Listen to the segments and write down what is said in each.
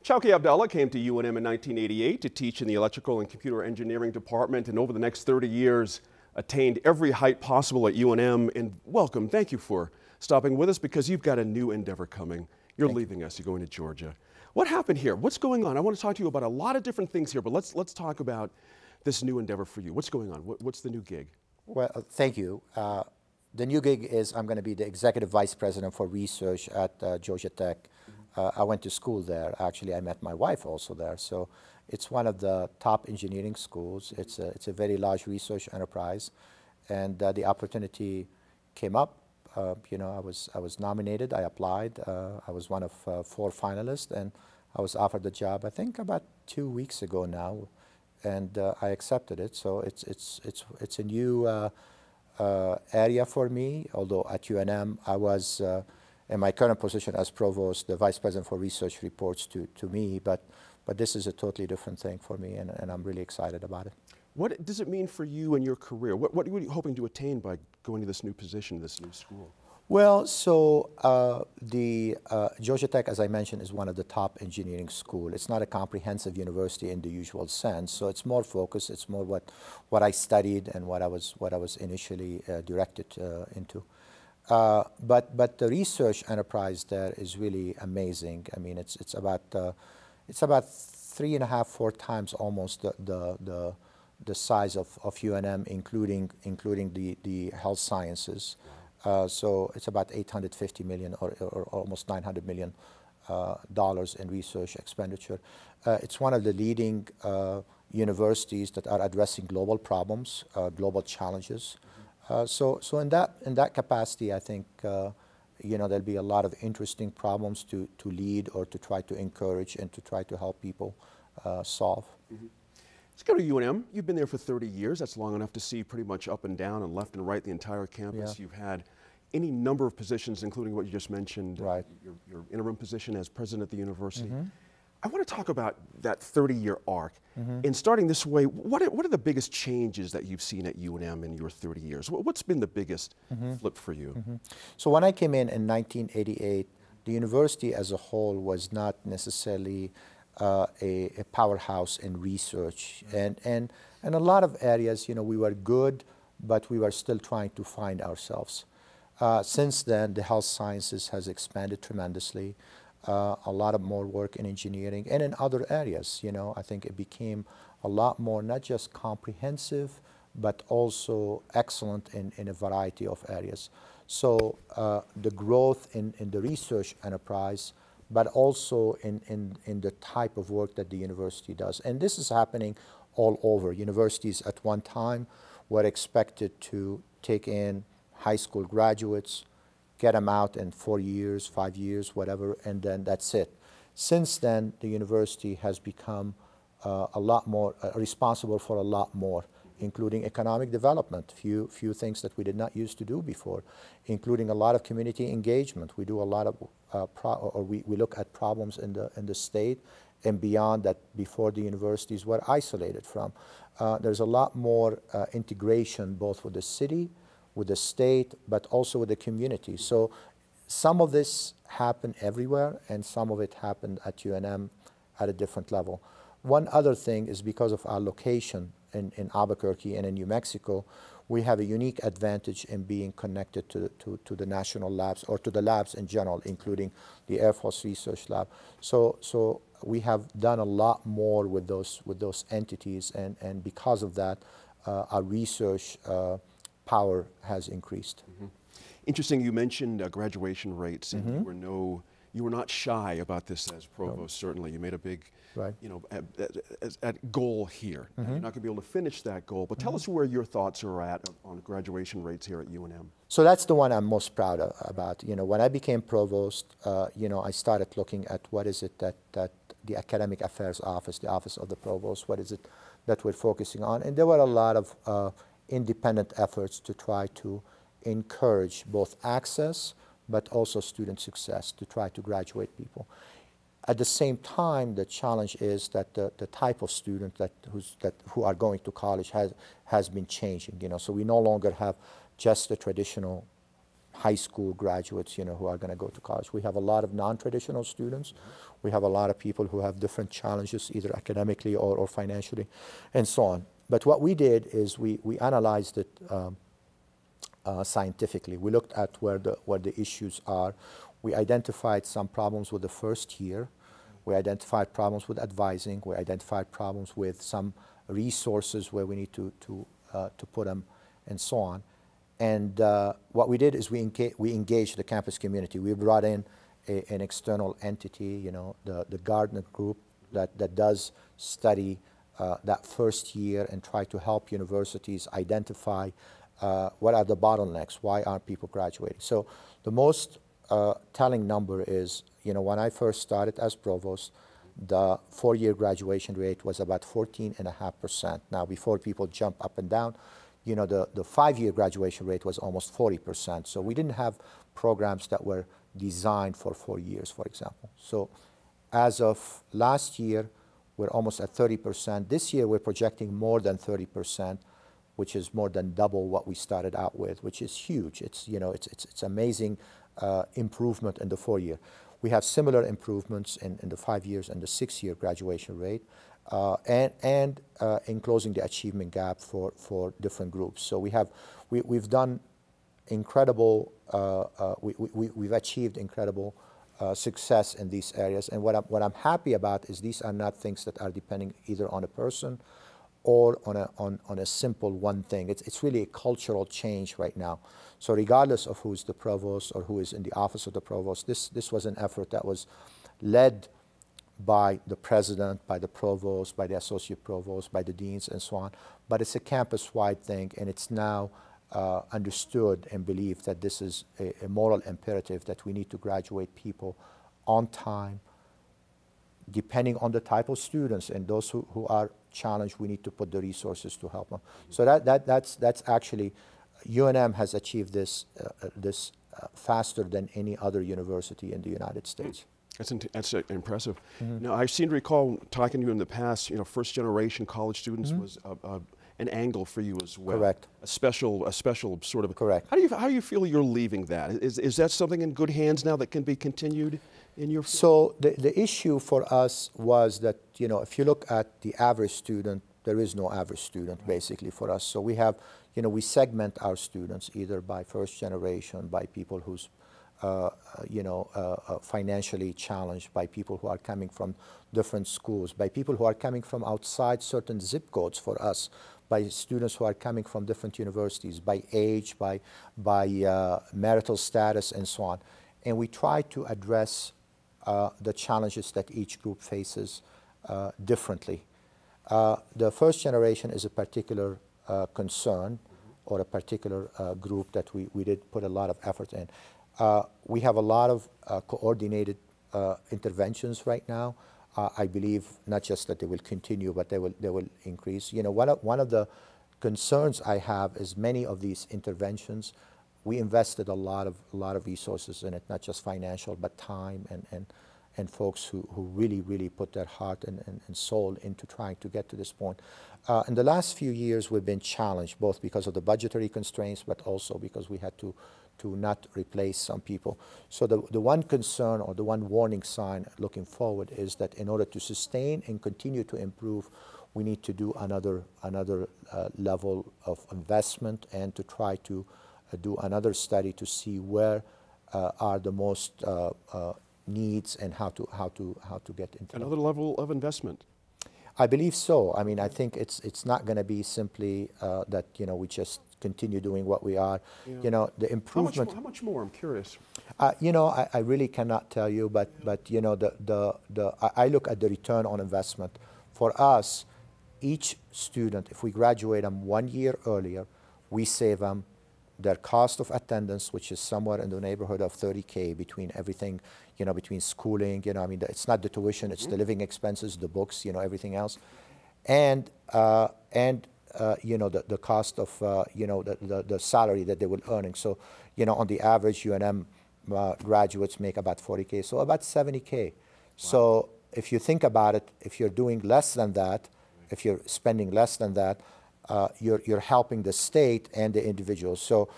Chowkey Abdallah came to UNM in 1988 to teach in the electrical and computer engineering department, and over the next 30 years attained every height possible at UNM. And welcome, thank you for stopping with us because you've got a new endeavor coming. You're leaving us, you're going to Georgia. What happened here? What's going on? I want to talk to you about a lot of different things here, but let's talk about this new endeavor for you. What's going on? What's the new gig? Well, thank you. The new gig is I'm going to be the Executive Vice President for Research at Georgia Tech. I went to school there. Actually, I met my wife also there. So it's one of the top engineering schools. It's a very large research enterprise. And the opportunity came up. You know, I was nominated. I applied. I was one of 4 finalists, and I was offered the job, I think, about 2 weeks ago now. And I accepted it. So it's a new area for me, although at UNM I was, in my current position as provost, the vice president for research reports to me, but this is a totally different thing for me, and I'm really excited about it. What does it mean for you and your career? What are you hoping to attain by going to this new position, this new school? Well, so Georgia Tech, as I mentioned, is one of the top engineering schools. It's not a comprehensive university in the usual sense, so it's more focused. It's more what I studied and what I was initially directed into. But the research enterprise there is really amazing. I mean, it's about 3.5, 4 times almost the size of UNM, including the health sciences. So it's about $850 million or almost $900 million dollars in research expenditure. It's one of the leading universities that are addressing global problems, global challenges. So in that capacity, I think you know, there'll be a lot of interesting problems to lead or to try to encourage and to try to help people solve. Mm-hmm. Let's go to UNM. You've been there for 30 years. That's long enough to see pretty much up and down and left and right the entire campus. Yeah. You've had any number of positions, including what you just mentioned, right. Your interim position as president of the university. Mm-hmm. I want to talk about that 30-year arc. Mm-hmm. And starting this way, what are the biggest changes that you've seen at UNM in your 30 years? What's been the biggest flip for you? Mm-hmm. So when I came in 1988, the university as a whole was not necessarily a powerhouse in research. And in a lot of areas, you know, we were good, but we were still trying to find ourselves. Since then, the health sciences has expanded tremendously. A lot of more work in engineering and in other areas. You know, I think it became a lot more not just comprehensive, but also excellent in a variety of areas. So the growth in the research enterprise, but also in the type of work that the university does. And this is happening all over. Universities at one time were expected to take in high school graduates, get them out in 4 years, 5 years, whatever, and then that's it. Since then, the university has become a lot more responsible for a lot more, including economic development, few things that we did not used to do before, including a lot of community engagement. We do a lot of, we look at problems in the state and beyond that before the universities were isolated from. There's a lot more integration both with the city, with the state, but also with the community. So some of this happened everywhere, and some of it happened at UNM at a different level. One other thing is because of our location in Albuquerque and in New Mexico, we have a unique advantage in being connected to the national labs, or to the labs in general, including the Air Force Research Lab. So we have done a lot more with those entities, and because of that, our research power has increased. Mm-hmm. Interesting, you mentioned graduation rates, and you were not shy about this as provost. Certainly, you made a big, you know, goal here. You're not going to be able to finish that goal, but tell us where your thoughts are at on graduation rates here at UNM. So that's the one I'm most proud about. You know, when I became provost, you know, I started looking at what is it that the Academic Affairs Office, the Office of the Provost, what is it that we're focusing on, and there were a lot of independent efforts to try to encourage both access but also student success, to try to graduate people. At the same time, the challenge is that the type of student who are going to college has been changing. You know, so we no longer have just the traditional high school graduates, who are going to go to college. We have a lot of non-traditional students. We have a lot of people who have different challenges, either academically or financially, and so on. But what we did is we analyzed it scientifically. We looked at where the issues are. We identified some problems with the first year. We identified problems with advising. We identified problems with some resources where we need to put them, and so on. And what we did is we engaged the campus community. We brought in an external entity, the Gardner Group that does study that first year and try to help universities identify what are the bottlenecks, why aren't people graduating. So the most telling number is, when I first started as provost, the 4-year graduation rate was about 14.5%. Now, before people jump up and down, the 5-year graduation rate was almost 40%. So we didn't have programs that were designed for 4 years, for example. So as of last year, we're almost at 30%. This year, we're projecting more than 30%, which is more than double what we started out with, which is huge. It's, it's amazing improvement in the 4-year. We have similar improvements in the 5 years and the 6-year graduation rate, and in closing the achievement gap for different groups. So we've done incredible, we've achieved incredible success in these areas. And what I'm happy about is these are not things that are depending either on a person or on a simple one thing. It's really a cultural change right now. So regardless of who's the provost or who is in the office of the provost, this was an effort that was led by the president, by the provost, by the associate provost, by the deans, and so on. But it's a campus-wide thing, and it's now understood and believed that this is a moral imperative that we need to graduate people on time, depending on the type of students, and those who are challenged, we need to put the resources to help them. So that's actually, UNM has achieved this faster than any other university in the United States. That's impressive. Now, I seem to recall talking to you in the past, first generation college students was an angle for you as well. Correct. A special sort of. Correct. How do you feel you're leaving that? Is that something in good hands now that can be continued in your field? So the issue for us was that, if you look at the average student, there is no average student basically for us. So we have, we segment our students either by first generation, by people who's financially challenged, by people who are coming from different schools, by people who are coming from outside certain zip codes for us, by students who are coming from different universities, by age, by marital status, and so on. And we try to address the challenges that each group faces differently. The first generation is a particular concern or a particular group that we did put a lot of effort in. We have a lot of coordinated interventions right now. I believe not just that they will continue, but they will increase. One of the concerns I have is many of these interventions, we invested a lot of resources in it, not just financial, but time and folks who really put their heart and soul into trying to get to this point. In the last few years, we've been challenged, both because of the budgetary constraints, but also because we had to not replace some people. So the one concern or the one warning sign looking forward is that in order to sustain and continue to improve, we need to do another level of investment and to try to do another study to see where are the most needs and how to get into another level of investment. I believe so. I mean, I think it's not going to be simply that we just continue doing what we are. Yeah. The improvement. How much more? I'm curious. I really cannot tell you, but I look at the return on investment. For us, each student, if we graduate them 1 year earlier, we save them their cost of attendance, which is somewhere in the neighborhood of $30K between everything, between schooling, I mean, it's not the tuition, it's the living expenses, the books, everything else, and the cost of, the salary that they will earning. So, on the average, UNM graduates make about $40K, so about $70K. Wow. So if you think about it, if you're doing less than that, if you're spending less than that, you're helping the state and the individual. So,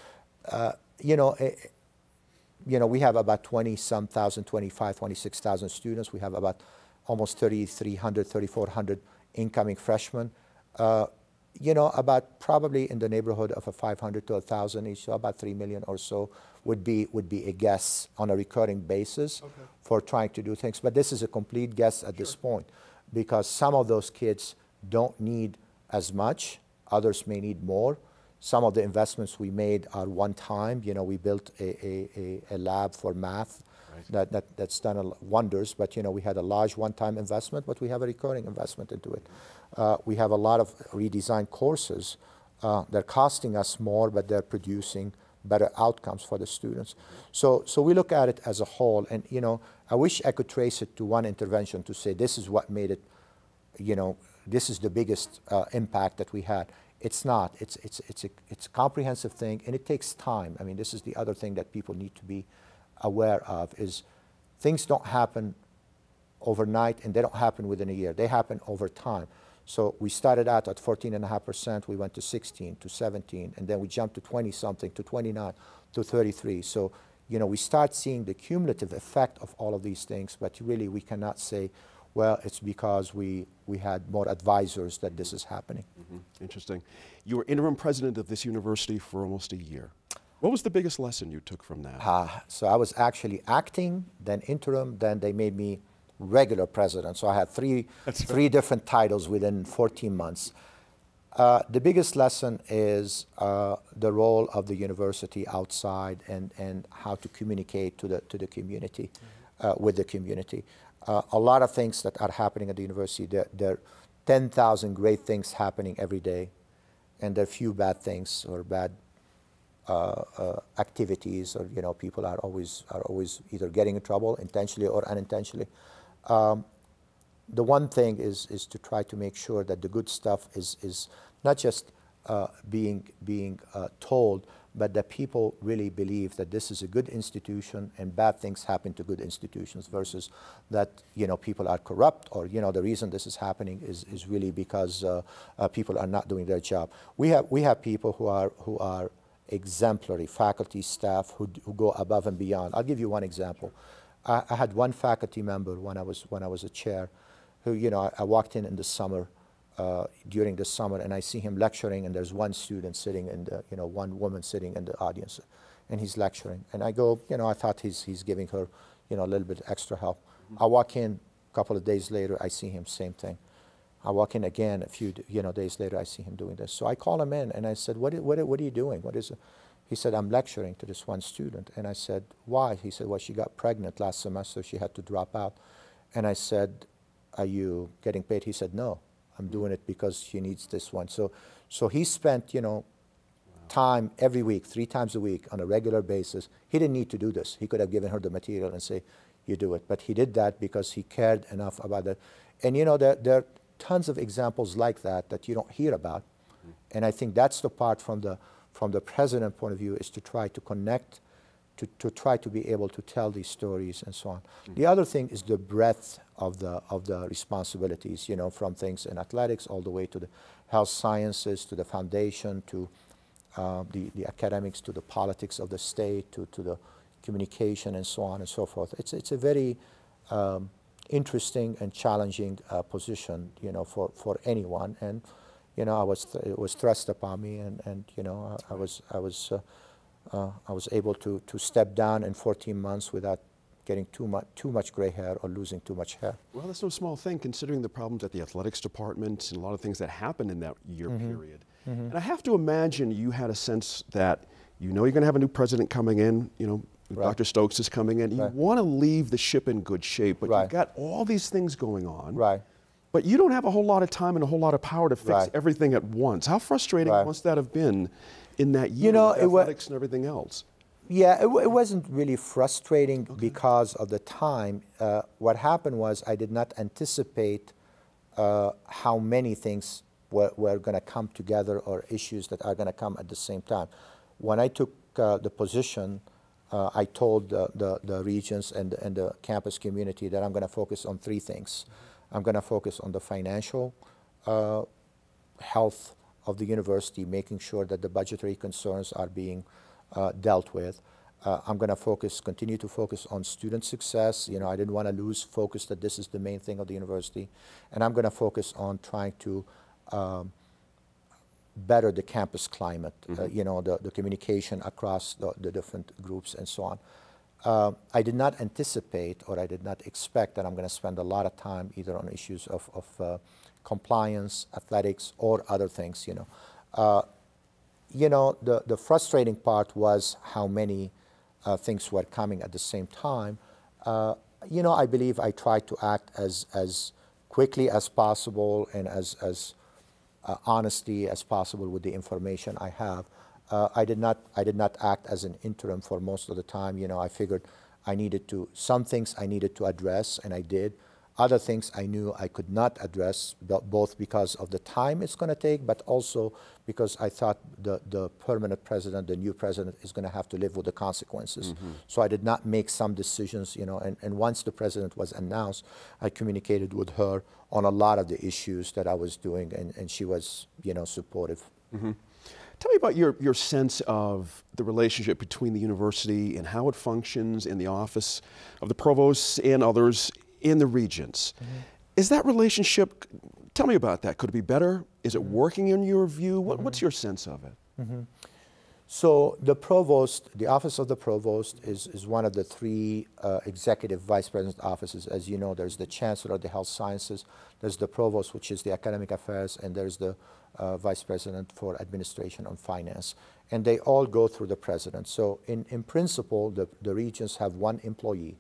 you know, we have about 20-some thousand, 25, 26,000 students. We have about almost 3,300, 3,400 incoming freshmen. You know, about probably in the neighborhood of a 500 to 1,000 each, so about 3 million or so would be a guess on a recurring basis for trying to do things. But this is a complete guess at this point, because some of those kids don't need as much, others may need more. Some of the investments we made are one time. You know, we built a lab for math that's done wonders, but you know, we had a large one-time investment, but we have a recurring investment into it. We have a lot of redesigned courses. They're costing us more, but they're producing better outcomes for the students. So we look at it as a whole, and you know, I wish I could trace it to one intervention to say this is what made it, you know, this is the biggest impact that we had. It's not. It's a comprehensive thing, and it takes time. I mean, this is the other thing that people need to be aware of, is things don't happen overnight, and they don't happen within a year. They happen over time. So we started out at 14.5%, we went to 16, to 17, and then we jumped to 20-something, to 29, to 33. So, you know, we start seeing the cumulative effect of all of these things, but really we cannot say, well, it's because we had more advisors that this is happening. Interesting. You were interim president of this university for almost a year. What was the biggest lesson you took from that? So I was actually acting, then interim, then they made me regular president. So I had three different titles within 14 months. The biggest lesson is the role of the university outside and how to communicate to the community, with the community. A lot of things that are happening at the university, there are 10,000 great things happening every day, and there are few bad things or bad activities, or you know, people are always either getting in trouble intentionally or unintentionally. The one thing is to try to make sure that the good stuff is not just being told, but that people really believe that this is a good institution and bad things happen to good institutions, versus that, you know, people are corrupt, or you know, the reason this is happening is really because people are not doing their job. We have people who are exemplary, faculty, staff who go above and beyond. I'll give you one example. I had one faculty member when I was a chair, who, you know, I walked in the summer, during the summer, and I see him lecturing, and there's one student sitting in the, you know, one woman sitting in the audience, and he's lecturing, and I go, you know, I thought he's giving her, you know, a little bit extra help. I walk in a couple of days later, I see him, same thing. I walk in again a few, you know, days later, I see him doing this. So I call him in, and I said, what are you doing? What is it? He said, I'm lecturing to this one student. And I said, why? He said, well, she got pregnant last semester, she had to drop out. And I said, are you getting paid? He said, no, I'm doing it because she needs this one. So he spent, you know, time every week, 3 times a week on a regular basis. He didn't need to do this. He could have given her the material and say, you do it. But he did that because he cared enough about it. And you know, there are tons of examples like that that you don't hear about. And I think that's the part from the president point of view, is to try to connect, to try to be able to tell these stories and so on. The other thing is the breadth of the responsibilities, you know, from things in athletics all the way to the health sciences, to the foundation, to the academics, to the politics of the state, to the communication and so on and so forth. It's a very interesting and challenging position, you know, for anyone. And you know, it was thrust upon me, and you know, I was able to step down in 14 months without getting too much gray hair or losing too much hair. Well, that's no small thing, considering the problems at the athletics department and a lot of things that happened in that year period. And I have to imagine you had a sense that, you know, you're going to have a new president coming in, you know, Dr. Stokes is coming in. You want to leave the ship in good shape, but you've got all these things going on. But you don't have a whole lot of time and a whole lot of power to fix everything at once. How frustrating must that have been in that year, you know, with athletics and everything else? Yeah, it wasn't really frustrating because of the time. What happened was I did not anticipate how many things were going to come together, or issues that are going to come at the same time. When I took the position, I told the regents and the campus community that I'm going to focus on 3 things. I'm going to focus on the financial health of the university, making sure that the budgetary concerns are being dealt with. I'm going to continue to focus on student success. You know, I didn't want to lose focus that this is the main thing of the university. And I'm going to focus on trying to better the campus climate, you know, the communication across the different groups and so on. I did not anticipate or I did not expect that I'm going to spend a lot of time either on issues of compliance, athletics, or other things, you know. You know, the frustrating part was how many things were coming at the same time. You know, I believe I tried to act as quickly as possible and as honesty as possible with the information I have. I did not act as an interim for most of the time. You know, I figured some things I needed to address, and I did. Other things I knew I could not address, both because of the time it's going to take, but also because I thought the permanent president, the new president, is going to have to live with the consequences. So I did not make some decisions, you know, and once the president was announced, I communicated with her on a lot of the issues that I was doing, and she was, you know, supportive. Tell me about your sense of the relationship between the university and how it functions in the office of the provost and others in the regents. Is that relationship, tell me about that. Could it be better? Is it working in your view? What's your sense of it? So the provost, the office of the provost is one of the three executive vice president offices. As you know, there's the chancellor of the health sciences, there's the provost, which is the academic affairs, and there's the vice president for administration and finance. And they all go through the president. So in principle, the regents have one employee.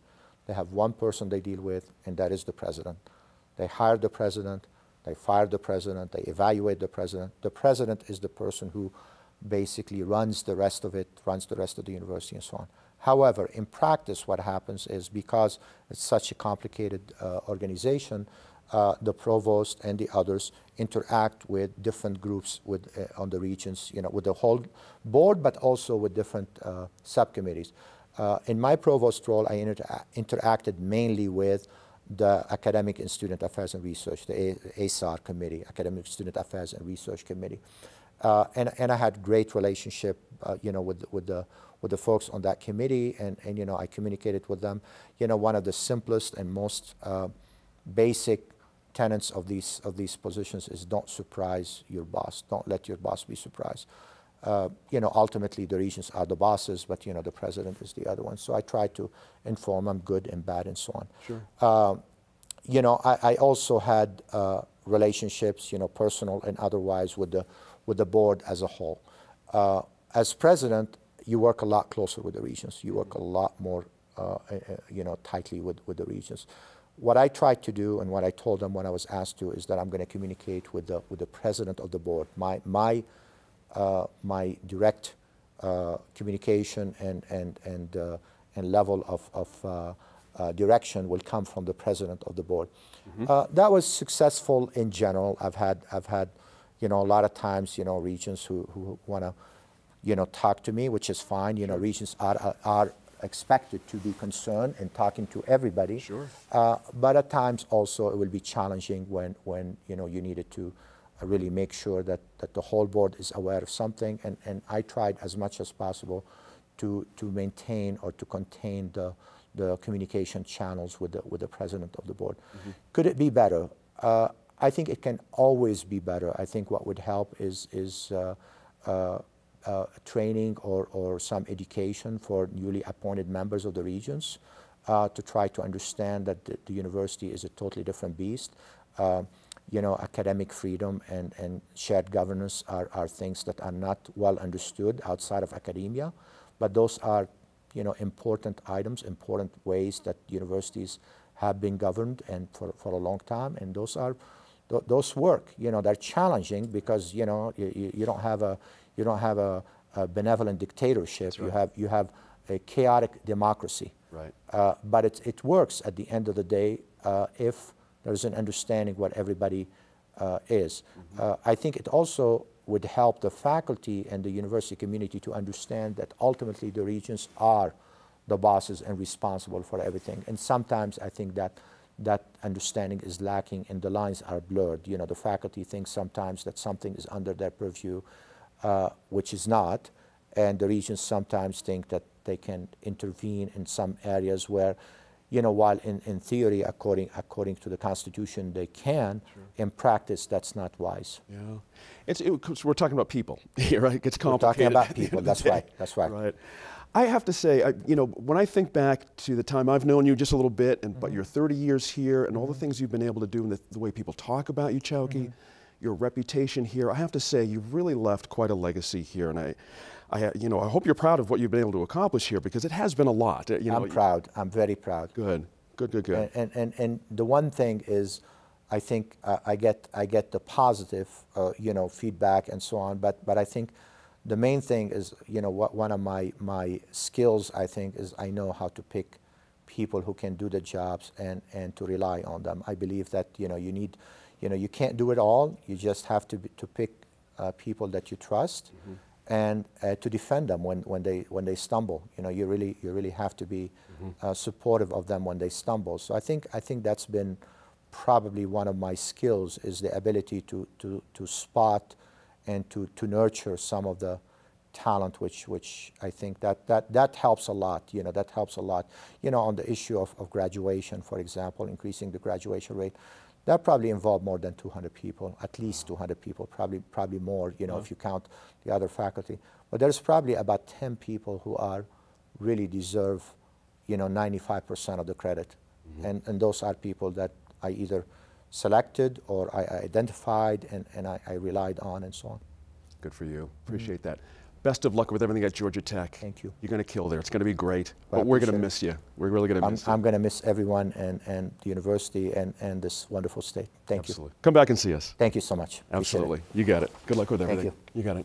They have one person they deal with, and that is the president. They hire the president, they fire the president, they evaluate the president. The president is the person who basically runs the rest of it, runs the rest of the university and so on. However, in practice, what happens is because it's such a complicated organization, the provost and the others interact with different groups on the regents, you know, with the whole board, but also with different subcommittees. In my provost role, I interacted mainly with the Academic and Student Affairs and Research, the ASAR Committee, Academic Student Affairs and Research Committee. And I had great relationship, you know, with the folks on that committee, and you know, I communicated with them. You know, one of the simplest and most basic tenets of these positions is don't surprise your boss. Don't let your boss be surprised. You know, ultimately the regents are the bosses, but you know, the president is the other one. So I try to inform them, good and bad and so on. Sure. You know, I also had relationships, you know, personal and otherwise with the board as a whole. As president, you work a lot closer with the regents. You work a lot more, you know, tightly with the regents. What I tried to do and what I told them when I was asked to is that I'm going to communicate with the president of the board. My direct communication and level of direction will come from the president of the board. That was successful in general. I've had, you know, a lot of times, you know, regents who want to, you know, talk to me, which is fine. You know, regents are expected to be concerned and talking to everybody. Sure. But at times also it will be challenging when you know, you needed to really make sure that the whole board is aware of something, and I tried as much as possible to maintain or to contain the communication channels with the president of the board. Could it be better? I think it can always be better. I think what would help is training or some education for newly appointed members of the regions to try to understand that the university is a totally different beast. You know, academic freedom and shared governance are things that are not well understood outside of academia, but those are, you know, important items, important ways that universities have been governed and for a long time, and those work. You know, they're challenging because, you know, you don't have a benevolent dictatorship. Right. You have a chaotic democracy. Right. But it works at the end of the day if there's an understanding what everybody is. I think it also would help the faculty and the university community to understand that ultimately the regents are the bosses and responsible for everything. And sometimes I think that understanding is lacking and the lines are blurred. You know, the faculty thinks sometimes that something is under their purview, which is not, and the regents sometimes think that intervene in some areas where, you know, while in theory, according to the Constitution, they can, in practice, that's not wise. Yeah, 'cause we're talking about people here, right? It gets complicated. We're talking about people. That's right. That's right. Right. I have to say, you know, when I think back to the time I've known you just a little bit, and but you're 30 years here, and all the things you've been able to do, and the way people talk about you, Chowkey, your reputation here, I have to say, you've really left quite a legacy here, and you know, I hope you're proud of what you've been able to accomplish here, because it has been a lot. You know, I'm proud. I'm very proud. Good. Good. Good. Good. And the one thing is, I think I get the positive, you know, feedback and so on. But I think the main thing is, you know, one of my skills, I think, is I know how to pick people who can do the jobs and to rely on them. I believe that, you know, you can't do it all. You just have to pick people that you trust. And to defend them when they stumble. You know, you really have to be supportive of them when they stumble. So I think that's been probably one of my skills, is the ability to spot and to nurture some of the talent, which I think that helps a lot. You know, that helps a lot. You know, on the issue of graduation, for example, increasing the graduation rate. That probably involved more than 200 people, at least 200 people, probably more, you know, if you count the other faculty. But there's probably about 10 people who really deserve, you know, 95% of the credit. And those are people that I either selected or I identified and I relied on and so on. Good for you. Appreciate that. Best of luck with everything at Georgia Tech. Thank you. You're going to kill there. It's going to be great. But we're going to miss you. We're really going to miss you. I'm going to miss everyone and the university and this wonderful state. Thank you. Come back and see us. Thank you so much. Absolutely. You got it. Good luck with everything. Thank you. You got it.